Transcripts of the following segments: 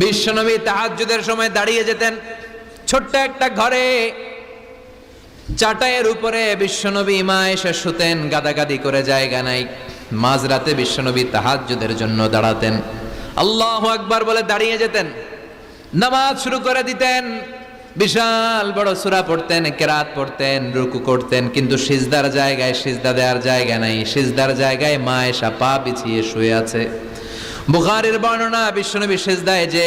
বিশ্বনবী তাহাজ্জুদের সময় দাঁড়িয়ে যেতেন। ছোট্ট একটা ঘরে চাটাইয়ের উপরে বিশ্বনবী মা এসে শুতেন, গাদাগাদি করে জায়গা নাই। মাঝরাতে বিশ্বনবী তাহাজ্জুদের জন্য দাঁড়াতেন, আল্লাহু আকবার বলে দাঁড়িয়ে যেতেন, নামাজ শুরু করে দিতেন। বিশাল বড় সূরা পড়তেন, কেরাত পড়তেন, রুকু করতেন, কিন্তু সিজদার জায়গায় সিজদা দেওয়ার জায়গা নাই। সিজদার জায়গায় মা এসা পা বিছিয়ে শুয়ে আছে। বুখারীর বর্ণনা, বিশ্বনবী সিজদায় যে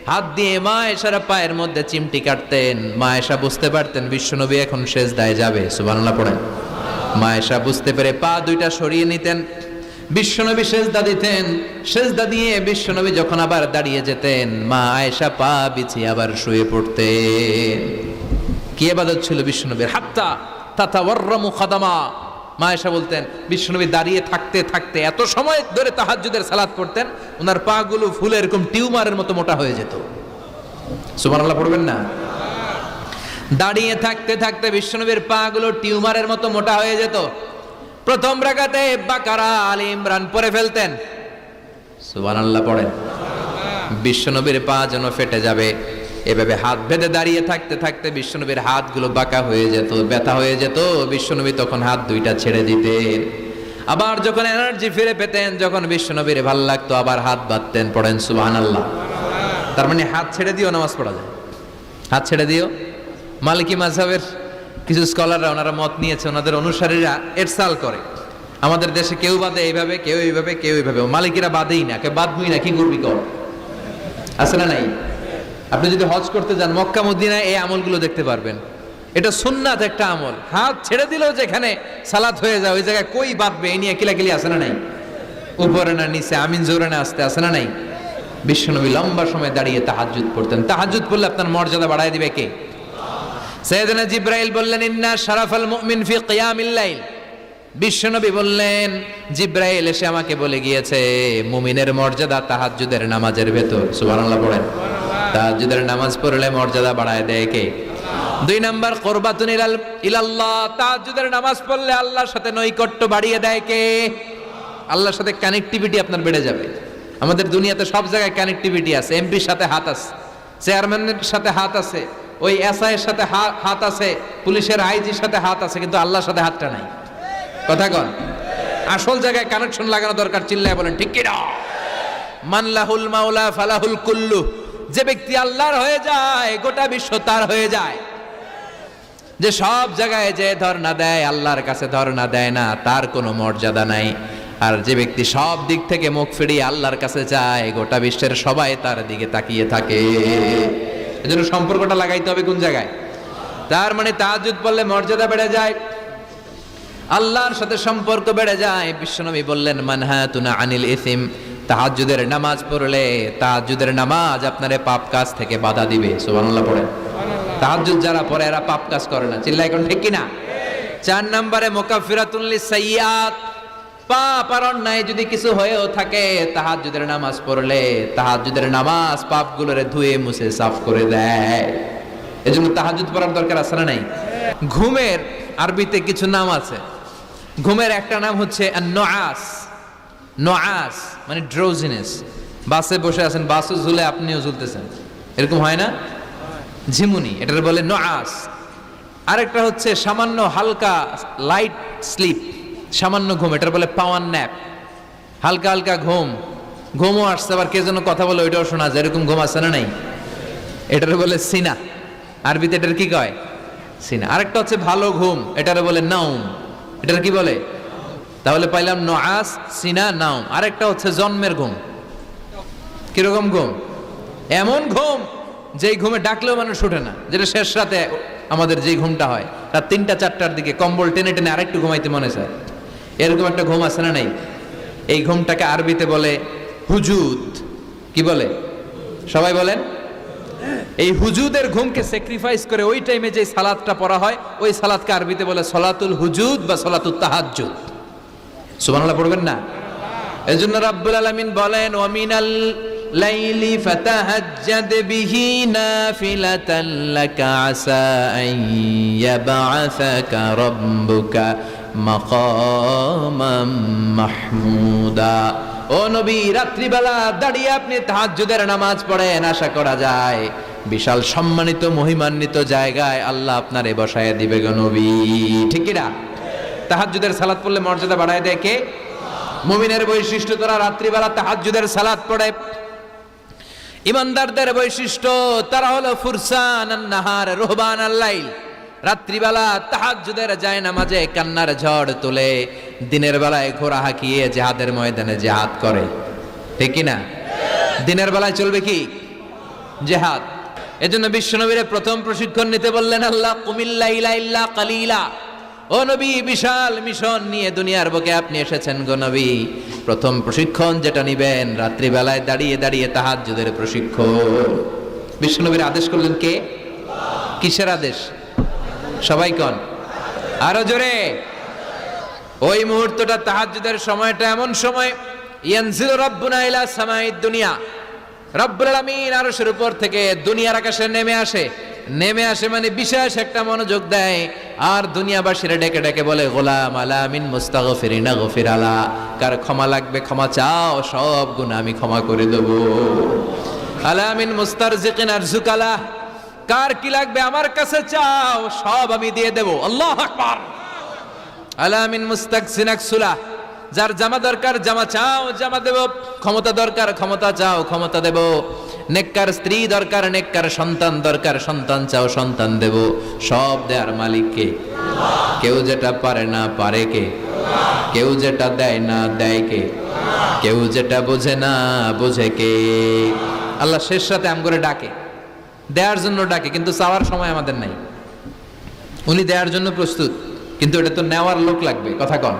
হাত দিয়ে মা এসার পায়ের মধ্যে চিমটি কাটতেন, মা এসা বুঝতে পারতেন বিশ্বনবী এখন সিজদায় যাবে। সুবহানাল্লাহ পড়েন। মা এসা বুঝতে পেরে পা দুইটা সরিয়ে নিতেন, বিশ্বনবী সিজদা দিতেন। সিজদা দিয়ে বিশ্বনবী যখন আবার দাঁড়িয়ে যেতেন, মা আয়েশা পা বিছিয়ে আবার শুয়ে পড়তেন। কি ইবাদত ছিল বিশ্বনবীর! হাত্তা তাতাওয়াররামু খাদামা। মা আয়েশা বলতেন বিশ্বনবী দাঁড়িয়ে থাকতে থাকতে এত সময় ধরে তাহাজ্জুদের সালাত পড়তেন, ওনার পা গুলো ফুলে এরকম টিউমারের মতো মোটা হয়ে যেত। সুবহানাল্লাহ পড়বেন না? দাঁড়িয়ে থাকতে থাকতে বিশ্বনবীর পা গুলো টিউমারের মতো মোটা হয়ে যেত। প্রথম রাকাতে বাকারা, আলে ইমরান পড়ে ফেলতেন। সুবহানাল্লাহ পড়েন। বিশ্বনবীর পা যেন ফেটে যাবে, এভাবে হাত বেঁধে দাঁড়িয়ে থাকতে থাকতে বিশ্বনবীর হাতগুলো বাঁকা হয়ে যেত, ব্যথা হয়ে যেত। বিশ্বনবী তখন হাত দুইটা ছেড়ে দিতেন। আবার যখন এনার্জি ফিরে পেতেন, যখন বিশ্বনবীর ভাল লাগতো, আবার হাত বাঁধতেন। পড়েন সুবহানাল্লাহ। তার মানে হাত ছেড়ে দিও নামাজ পড়া যায়। হাত ছেড়ে দিও। মালিকি মাযহাবের কিছু স্কলাররা ওনারা মত নিয়েছে, ওনাদের অনুসারীরা এরসাল করে, আমাদের দেশে কেউ বাদে এইভাবে, কেউ এইভাবে, কেউ এইভাবে। মালিকিরা বাদেই না, কেউ বাদবই না, কি করবি কর। আছে না নাই? আপনি যদি হজ করতে যান মক্কা মদিনায় এই আমলগুলো দেখতে পারবেন। এটা সুন্নাত একটা আমল। হাত ছেড়ে দিলেও যেখানে সালাত হয়ে যায় ওই জায়গায় কই বাঁধবে এই নিয়ে কিলাকিলি আছে না নাই? উপরে না নিচে, আমিন জোরে না আসতে, আছে না নাই? বিশ্বনবী লম্বা সময় দাঁড়িয়ে তাহাজ্জুদ পড়তেন। তাহাজ্জুদ পড়লে আপনার মর্যাদা বাড়ায় দিবে কে? সাইয়েদনা জিবরাইল বললেন ইন্না শারাফাল মুমিন ফি কিয়ামিল লাইল। বিশ্বনবী বললেন জিবরাইল এসে আমাকে বলে গিয়েছে মুমিনের মর্যাদা তাহাজ্জুদের নামাজের ভেতর। সুবহানাল্লাহ পড়েন। তাহাজ্জুদের নামাজ পড়লে মর্যাদা বাড়ায় দেয় কে? দুই নাম্বার কুরবাতুন ইলাল্লাহ। তাহাজ্জুদের নামাজ পড়লে আল্লাহর সাথে নৈকট্য বাড়িয়ে দেয় কে? আল্লাহর সাথে কানেক্টিভিটি আপনার বেড়ে যাবে। আমাদের দুনিয়াতে সব জায়গায় কানেক্টিভিটি আছে। এমপির সাথে হাত আছে, চেয়ারম্যানের সাথে হাত আছে, ওই এসআই এর সাথে হাত আছে, পুলিশের আইজির সাথে হাত আছে, কিন্তু আল্লাহর সাথে হাতটা নাই। কথা কন। আসল জায়গায় কানেকশন লাগানো দরকার। চিল্লায় বলেন ঠিক কি না? মান লাহুল মাওলা ফালাহুল কুল্লু। যে ব্যক্তি আল্লাহর হয়ে যায় গোটা বিশ্ব তার হয়ে যায়। যে সব জায়গায় যে ধর্ণা দেয় আল্লাহর কাছে ধর্ণা দেয় না, তার কোনো মর্যাদা নাই। আর যে ব্যক্তি সব দিক থেকে মুখ ফিরিয়ে আল্লাহর কাছে যায় গোটা বিশ্বের সবাই তার দিকে তাকিয়ে থাকে। এজন্য সম্পর্কটা লাগাইতে হবে কোন জায়গায়? তার মানে তাহাজ্জুদ পড়লে মর্যাদা বেড়ে যায়, আল্লাহর সাথে সম্পর্ক বেড়ে যায়। বিশ্বনবী বললেন মানহাতুনা আনিল ইসিম। তাহাজ্জুদের নামাজ পড়লে তাহাজ্জুদের নামাজ আপনারে পাপ কাজ থেকে বাধা দিবে। সুবহানাল্লাহ পড়েন। তাহাজ্জুদ যারা পড়ে এরা পাপ কাজ করে না। চিল্লায় কোন ঠিক কি না? 4 নম্বরে মুকাফফিরাতুন লিসাইয়্যাত। পাপ আর অন্যায় যদি কিছু হয়েও থাকে তাহাজ্জুদের নামাজ পড়লে তাহাজ্জুদের নামাজ পাপগুলোরে ধুয়ে মুছে সাফ করে দেয়। এজন্য তাহাজ্জুদ পড়ার দরকার আছে না নাই? ঘুমের আরবিতে কিছু নাম আছে। ঘুমের একটা নাম হচ্ছে আন-নুআস। নুআস মানে ড্রোজিনেস। বাসে বসে আছেন, বাসও ঝুলে আপনিও ঝুলতেছেন, এরকম হয় না? ঝিমুনি, এটার বলে নুআস। আরেকটা হচ্ছে সামান্য হালকা লাইট স্লিপ, সামান্য ঘুম, এটার বলে পাওয়ার ন্যাপ। হালকা হালকা ঘুম, ঘুমও আসছে আবার কে যেন কথা বলে ওইটাও শোনা যায়, এরকম ঘুম আছে না নাই? এটার বলে সিনা। আরবিতে এটার কি কয়? সিনা। আরেকটা হচ্ছে ভালো ঘুম, এটার বলে নাউম। এটার কি বলে? তাহলে পাইলাম নুআস, সিনা, নাউম। আরেকটা হচ্ছে জন্মের ঘুম। কিরকম ঘুম? এমন ঘুম যেই ঘুমে ডাকলেও মানুষ ওঠে না, যেটা শেষ রাতে আমাদের যেই ঘুমটা হয় রাত 3টা-4টার দিকে কম্বল টেনে টেনে আরেকটু ঘুমাইতে মনে চায়, এরকম একটা ঘুম আছে না নাই? এই ঘুমটাকে আরবিতে বলে হুজুদ। কি বলে? সবাই বলেন। এই হুজুদের ঘুমকে স্যাক্রিফাইস করে ওই টাইমে যে সালাতটা পড়া হয় ওই সালাতকে আরবিতে বলে সলাতুল হুজুদ বা সলাতুত তাহাজ্জুদ। সুবহানাল্লাহ পড়বেন না? এজন্য রাব্বুল আলামিন বলেন ওয়া মিনাল লাইলি ফাতাহাজ্জাদ বিহি নাফিলাতান লাকা আসা আন ইয়াবআসাকা রাব্বুকা মাকামাম মাহমুদা। ও নবী, রাত্রিবেলা দাঁড়িয়ে আপনি তাহাজ্জুদের নামাজ পড়েন, আশা করা যায় বিশাল সম্মানিত মহিমান্বিত জায়গায় আল্লাহ আপনারে বসায় দিবে গো নবী। ঠিক কি না? তাহাজ্জুদের সালাত পড়লে মর্যাদা বাড়ায় দেয় কে? মুমিনের বৈশিষ্ট্য, তারা রাত্রিবেলা তাহাজ্জুদের সালাত পড়ে। ইমানদারদের বৈশিষ্ট্য, তারা হলো ফুরসান আন-নাহার রুহবান আল-লাইল। রাত্রিবেলা তাহাজ্জুদের যায় নামাজে কান্নার ঝড় তুলে, দিনের বেলায় ঘোড়া হাঁকিয়ে জিহাদের ময়দানে জিহাদ করে। ঠিক কি না? দিনের বেলায় চলবে কি? জিহাদ। এজন্য বিশ্বনবীর প্রথম প্রশিক্ষণ নিতে বললেন আল্লাহ, কুমিল লাইলা ইল্লা কালিলা। ও নবী, বিশাল মিশন নিয়ে দুনিয়ার বুকে আপনি এসেছেন গো নবী। প্রথম প্রশিক্ষণ যেটা নিবেন, রাত্রিবেলায় দাঁড়িয়ে দাঁড়িয়ে তাহাজ্জুদের প্রশিক্ষণ। বিশ্বনবীর আদেশ করলেন কে? কিসের আদেশ? সবাই কোন? আরো জোরে। ওই মুহূর্তটা তাহাজ্জুদের সময়টা এমন সময়, ইয়ানজিলু রাব্বুনা ইলা সামাইদ দুনিয়া, রব্বুল আলামিন আরশের উপর থেকে দুনিয়ার আকাশে নেমে আসে মানে বিশেষ একটা মনোযোগ দেয়, আর দুনিয়াবাসীরা ডেকে ডেকে বলে, গোলাম আলা মিন মুস্তাগফিরিনা গফির আলা, কার ক্ষমা লাগবে ক্ষমা চাও, সব গুনাহ আমি ক্ষমা করে দেব। আলা মিন মুস্তারজিকিন আরজুকালা, কার কি লাগবে আমার কাছে চাও, সব আমি দিয়ে দেব। আল্লাহু আকবার। আলা মিন মুস্তাকসিন আকসুলা, যার জামা দরকার জামা চাও, জামা দেব। ক্ষমতা দরকার ক্ষমতা চাও, ক্ষমতা দেব। নেককার স্ত্রী দরকার, নেককার সন্তান দরকার, সন্তান চাও, সন্তান দেব। সব দেয়ার মালিক কে? কেউ যেটা পারে না পারে কে? কেউ যেটা দেয় না দেয় কে? কেউ যেটা বোঝে না বোঝে কে? আল্লাহ শেষ রাতে আম করে ডাকে, দেওয়ার জন্য ডাকে, কিন্তু চাওয়ার সময় আমাদের নাই। উনি দেওয়ার জন্য প্রস্তুত, কিন্তু এটা তো নেওয়ার লোক লাগবে। কথা কন।